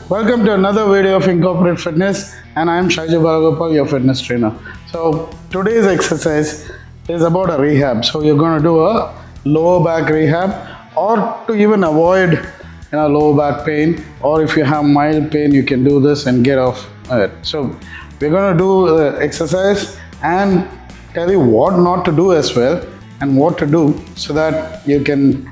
Welcome to another video of Incorporate Fitness, and I am Shaiju Balagopal, your fitness trainer. So today's exercise is about a rehab. So you're going to do a lower back rehab, or to even avoid lower back pain, or if you have mild pain, you can do this and get off it. So we're going to do the exercise and tell you what not to do as well, and what to do so that you can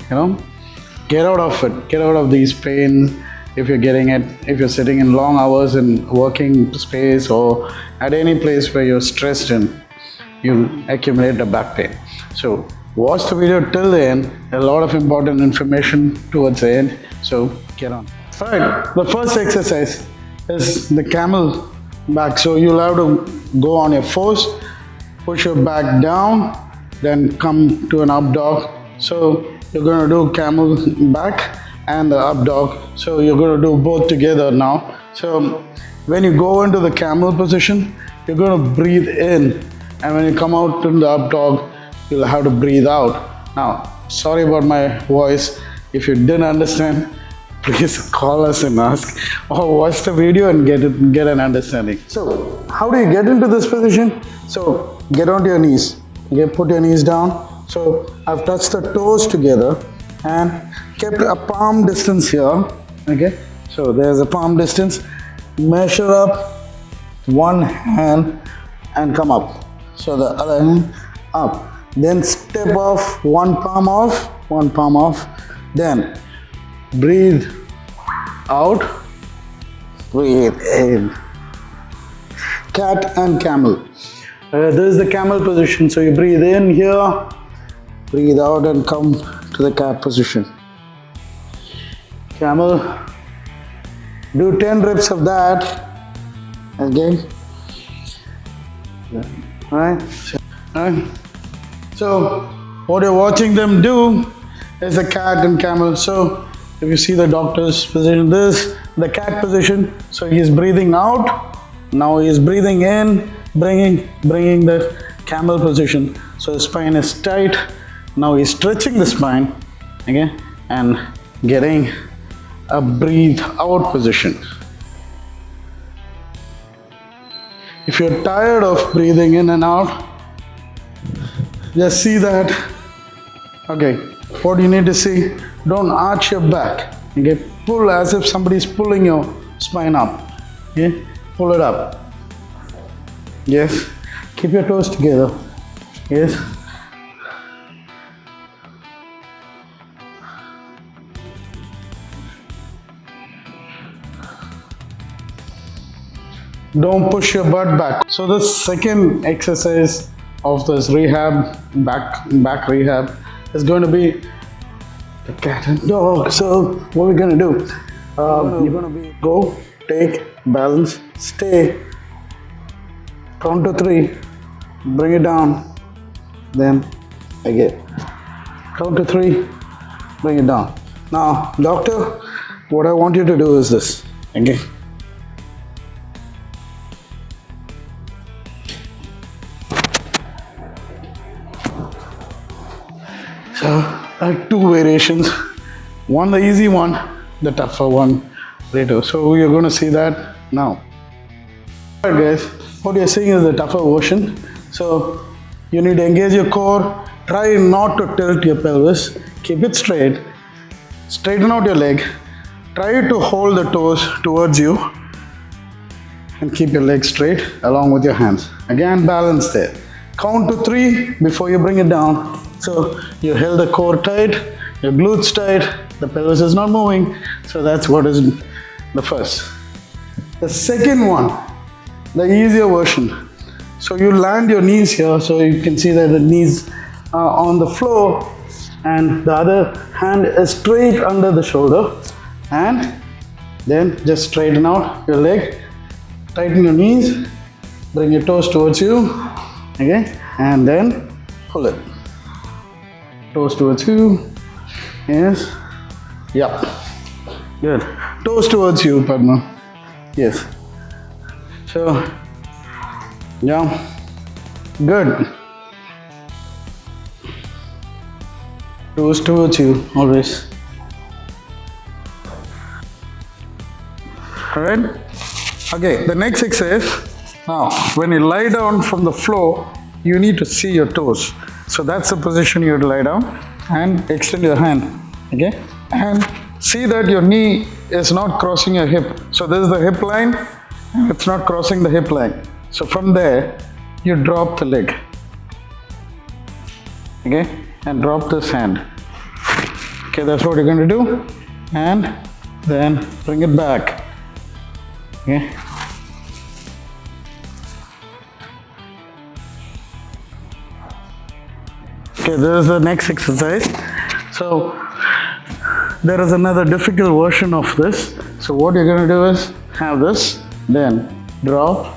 get out of it, get out of these pains. If you're getting it, if you're sitting in long hours in working space or at any place where you're stressed and you accumulate the back pain. So watch the video till the end. A lot of important information towards the end. So get on. Alright, the first exercise is the camel back. So you'll have to go on your fours, push your back down, then come to an up dog. So you're going to do camel back and the up dog. So you're going to do both together now. So when you go into the camel position, you're going to breathe in, and when you come out to the up dog, you'll have to breathe out. Now, sorry about my voice. If you didn't understand, please call us and ask, or watch the video and get an understanding. So how do you get into this position? So get onto your knees. Okay, put your knees down. So I've touched the toes together and kept a palm distance here. Okay, so there's a palm distance. Measure up one hand and come up. So the other hand up. Then step off, one palm off. Then breathe out, breathe in. Cat and camel. This is the camel position. So you breathe in here, breathe out and come to the cat position. Camel. Do 10 reps of that. Again. Alright. So what you're watching them do is the cat and camel. So if you see the doctor's position, this is the cat position. So he's breathing out. Now he's breathing in, bringing the camel position. So the spine is tight. Now he's stretching the spine, okay, and getting a breathe out position. If you're tired of breathing in and out, just see that. Okay, what you need to see, don't arch your back. Okay, pull as if somebody's pulling your spine up. Okay, pull it up. Yes, keep your toes together. Yes. Don't push your butt back. So the second exercise of this rehab, back rehab, is going to be the cat and dog. So what we're going to do, you're going to go, take, balance, stay, count to 3, bring it down, then again, count to 3, bring it down. Now, doctor, what I want you to do is this, okay? So I have 2 variations. One, the easy one, the tougher one later. So you're going to see that now. Alright guys, what you're seeing is the tougher version. So you need to engage your core. Try not to tilt your pelvis. Keep it straight. Straighten out your leg. Try to hold the toes towards you and keep your legs straight along with your hands. Again, balance there. Count to 3 before you bring it down. So you held the core tight, your glutes tight, the pelvis is not moving. So that's what is the first. The second one, the easier version. So you land your knees here, so you can see that the knees are on the floor and the other hand is straight under the shoulder, and then just straighten out your leg, tighten your knees, bring your toes towards you, okay, and then pull it. Toes towards you. Yes. Yep. Good. Toes towards you, Padma. Yes. So, yeah. Good. Toes towards you, always. Alright? Okay, the next exercise. Now, when you lie down from the floor, you need to see your toes. So that's the position you have to lie down and extend your hand. Okay? And see that your knee is not crossing your hip. So this is the hip line, and it's not crossing the hip line. So from there, you drop the leg. Okay? And drop this hand. Okay, that's what you're going to do. And then bring it back. Okay? Okay, this is the next exercise. So there is another difficult version of this. So what you're going to do is have this, then drop,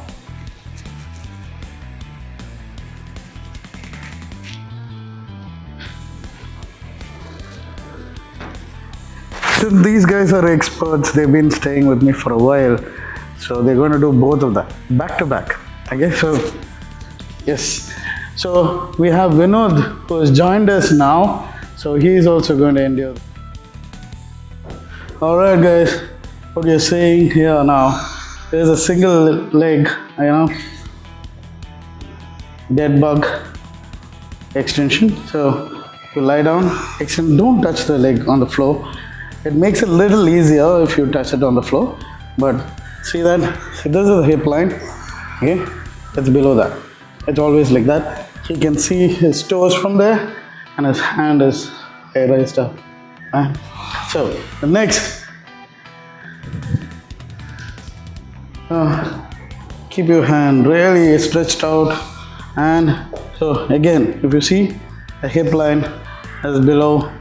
since these guys are experts, they've been staying with me for a while, so they're going to do both of that back to back. Okay, so yes, so we have Vinod who has joined us now, so he is also going to endure. Alright guys, what you're seeing here now is a single leg, dead bug extension. So you lie down, extend, don't touch the leg on the floor. It makes it a little easier if you touch it on the floor, but see that, so this is the hip line, okay, it's below that, it's always like that. He can see his toes from there and his hand is raised up. So the next, keep your hand really stretched out, and so again, if you see the hip line is below,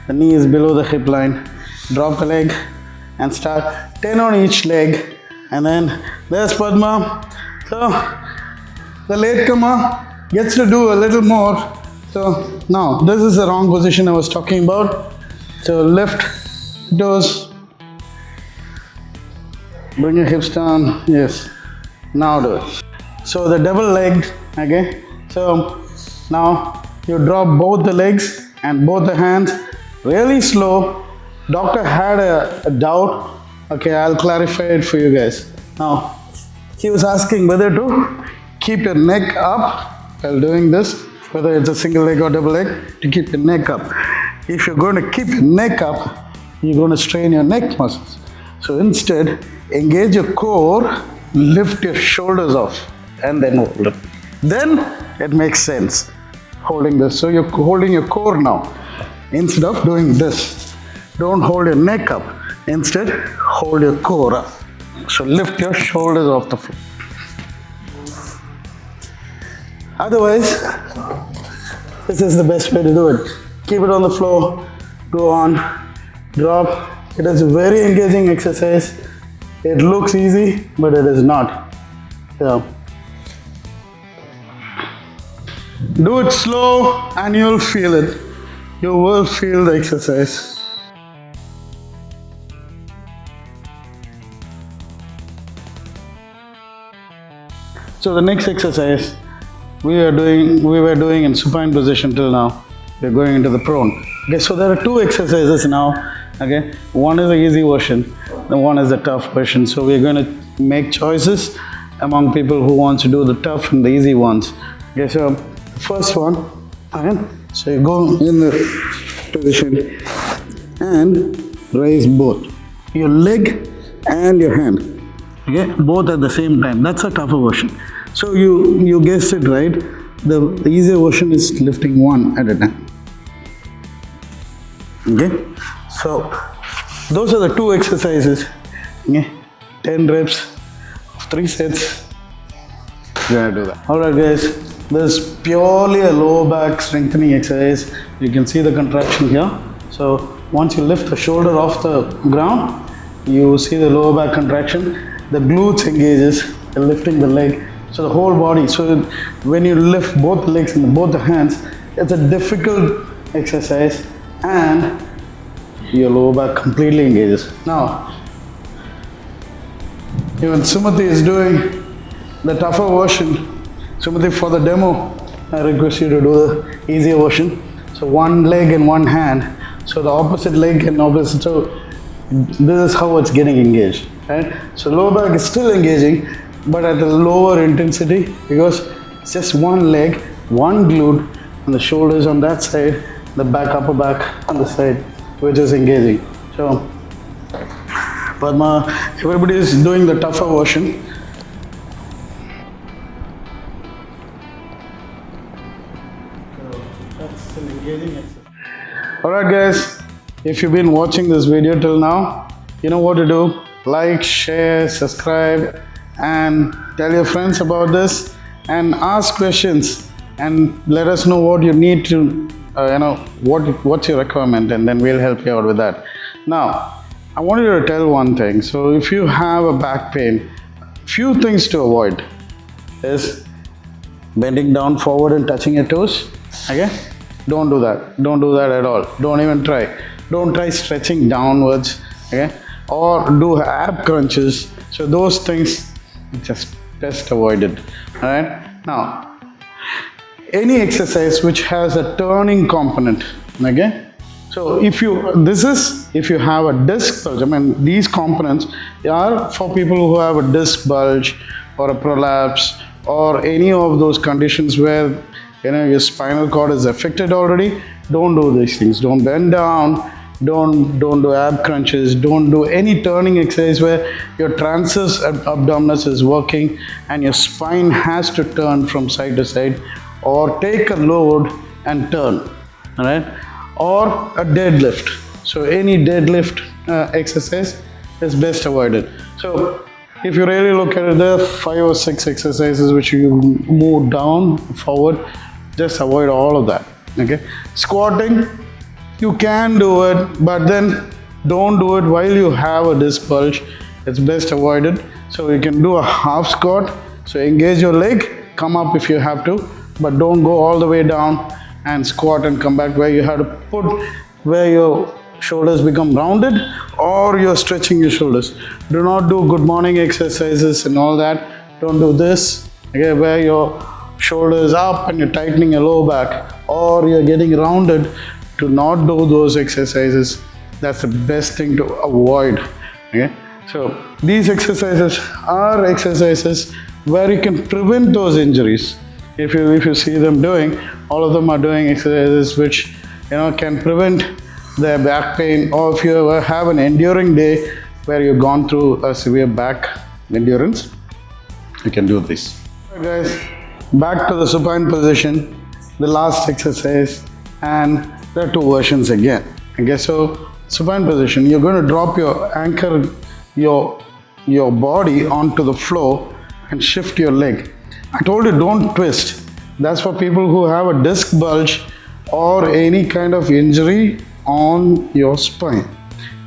the knee is below the hip line, drop the leg and start 10 on each leg, and then there's Padma. So the latecomer gets to do a little more. So now this is the wrong position I was talking about. So lift toes, bring your hips down, yes, now do it. So the double legged, okay, so now you drop both the legs and both the hands really slow. Doctor had a doubt, okay, I'll clarify it for you guys. Now, he was asking whether to keep your neck up while doing this, whether it's a single leg or double leg, to keep your neck up. If you're going to keep your neck up, you're going to strain your neck muscles. So instead, engage your core, lift your shoulders off, and then hold it. Then it makes sense holding this. So you're holding your core now instead of doing this. Don't hold your neck up. Instead, hold your core up. So lift your shoulders off the floor. Otherwise, this is the best way to do it. Keep it on the floor, go on, drop. It is a very engaging exercise. It looks easy, but it is not. So, do it slow and you'll feel it. You will feel the exercise. So the next exercise we were doing in supine position till now. We're going into the prone. Okay, so there are two exercises now. Okay, one is the easy version, and one is the tough version. So we're going to make choices among people who want to do the tough and the easy ones. Okay, so the first one, again, so you go in the position and raise both your leg and your hand. Okay, both at the same time. That's a tougher version. So you guessed it right. The easier version is lifting one at a time. Okay, so those are the two exercises. Okay, 10 reps, 3 sets. We're gonna do that. Alright guys, this is purely a lower back strengthening exercise. You can see the contraction here. So once you lift the shoulder off the ground, you see the lower back contraction. The glutes engages, you're lifting the leg. So the whole body. So when you lift both legs and both the hands, it's a difficult exercise and your lower back completely engages. Now, even Sumati is doing the tougher version. Sumati, for the demo, I request you to do the easier version. So one leg and one hand. So the opposite leg and opposite. So this is how it's getting engaged. right? So lower back is still engaging, but at a lower intensity because it's just one leg, one glute, and the shoulders on that side, the back, upper back on the side, which is engaging. So, but everybody is doing the tougher version. That's an engaging exercise. Alright guys, if you've been watching this video till now, you know what to do. Like, share, subscribe, and tell your friends about this, and ask questions, and let us know what you need to, what's your requirement, and then we'll help you out with that. Now, I want you to tell one thing. So if you have a back pain, few things to avoid is bending down forward and touching your toes. Okay? Don't do that. Don't do that at all. Don't even try. Don't try stretching downwards. Okay? Or do ab crunches. So those things just best avoided. Alright? Now, any exercise which has a turning component. Okay? So if you have a disc bulge, I mean these components are for people who have a disc bulge or a prolapse or any of those conditions where your spinal cord is affected already. Don't do these things. Don't bend down. Don't do ab crunches. Don't do any turning exercise where your transverse abdominis is working and your spine has to turn from side to side, or take a load and turn. All right, or a deadlift. So any deadlift exercise is best avoided. So if you really look at it, there are 5 or 6 exercises which you move down, forward. Just avoid all of that. Okay. Squatting, you can do it, but then don't do it while you have a disc bulge. It's best avoided. So you can do a half squat. So engage your leg, come up if you have to, but don't go all the way down and squat and come back, where you have to put where your shoulders become rounded or you're stretching your shoulders. Do not do good morning exercises and all that. Don't do this. Okay, where your shoulders up and you're tightening your lower back or you're getting rounded. Do not do those exercises. That's the best thing to avoid. Okay, so these exercises are exercises where you can prevent those injuries. If you see them doing, all of them are doing exercises which can prevent their back pain. Or if you ever have an enduring day where you've gone through a severe back endurance, you can do this. Alright guys, back to the supine position, the last exercise, and there are 2 versions again. Okay, so supine position, you're going to drop your anchor, your body onto the floor and shift your leg. I told you don't twist. That's for people who have a disc bulge or any kind of injury on your spine.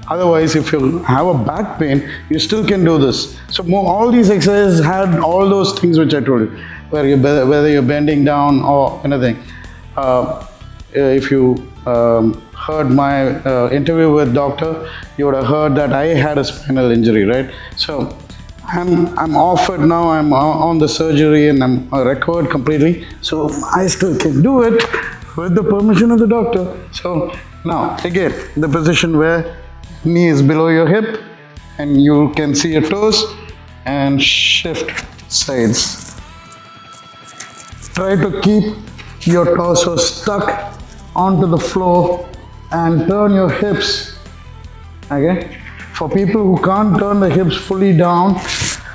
Otherwise, if you have a back pain, you still can do this. So all these exercises had all those things which I told you, whether you're bending down or anything. If you heard my interview with doctor, you would have heard that I had a spinal injury, right? So I'm off it now. I'm on the surgery and I'm recovered completely. So I still can do it with the permission of the doctor. So now again, the position where knee is below your hip and you can see your toes, and shift sides. Try to keep your torso stuck onto the floor and turn your hips. Okay? For people who can't turn the hips fully down,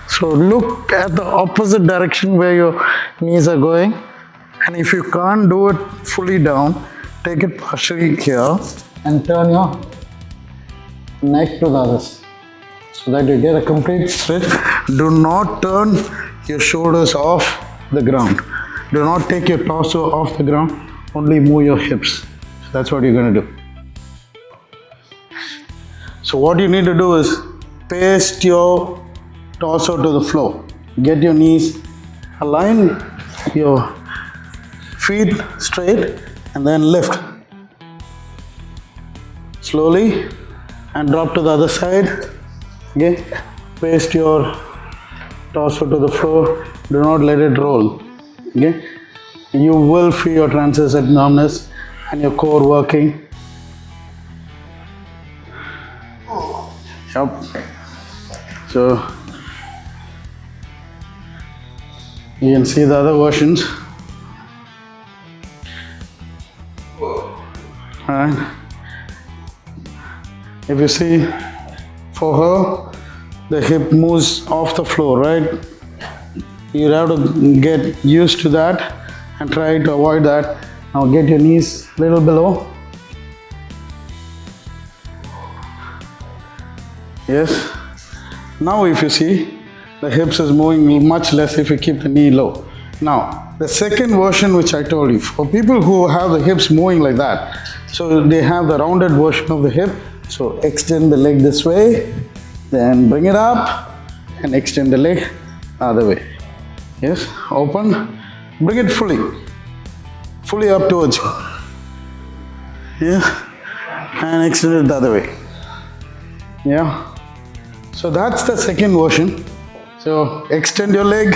so look at the opposite direction where your knees are going, and if you can't do it fully down, take it partially here and turn your neck to the other side so that you get a complete stretch. Do not turn your shoulders off the ground. Do not take your torso off the ground, only move your hips. So that's what you're going to do. So what you need to do is paste your torso to the floor. Get your knees, align your feet straight, and then lift. Slowly and drop to the other side. Okay? Paste your torso to the floor. Do not let it roll. Okay? You will feel your transverse abdominis and your core working. Yep. So you can see the other versions. And if you see, for her, the hip moves off the floor, right? You have to get used to that and try to avoid that. Now get your knees a little below. Yes. Now if you see, the hips is moving much less if you keep the knee low. Now, the second version which I told you, for people who have the hips moving like that, so they have the rounded version of the hip. So extend the leg this way, then bring it up and extend the leg other way. Yes, open, bring it fully up towards you. Yeah, and extend it the other way. Yeah. So that's the second version. So extend your leg,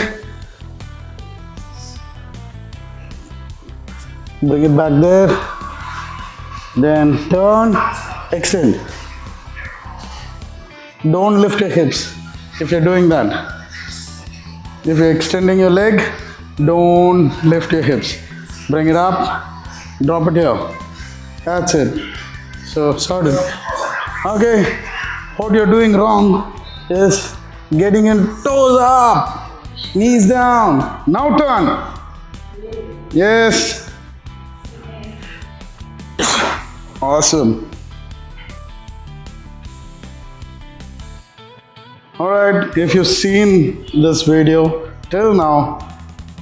bring it back there, then turn, extend. Don't lift your hips if you're doing that. If you're extending your leg, don't lift your hips. Bring it up, drop it here. That's it. So sorted. Okay, what you're doing wrong is getting your toes up, knees down. Now turn. Yes. Awesome. Alright, if you've seen this video till now,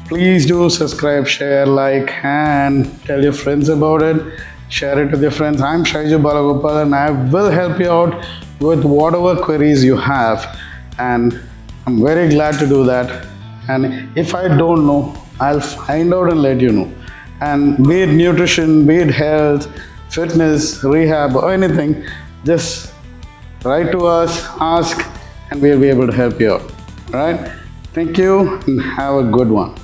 please do subscribe, share, like, and tell your friends about it. Share it with your friends. I'm Shaiju Balagopal and I will help you out with whatever queries you have. And I'm very glad to do that. And if I don't know, I'll find out and let you know. And be it nutrition, be it health, fitness, rehab, or anything, just write to us, ask, and we'll be able to help you out. Alright? Thank you and have a good one.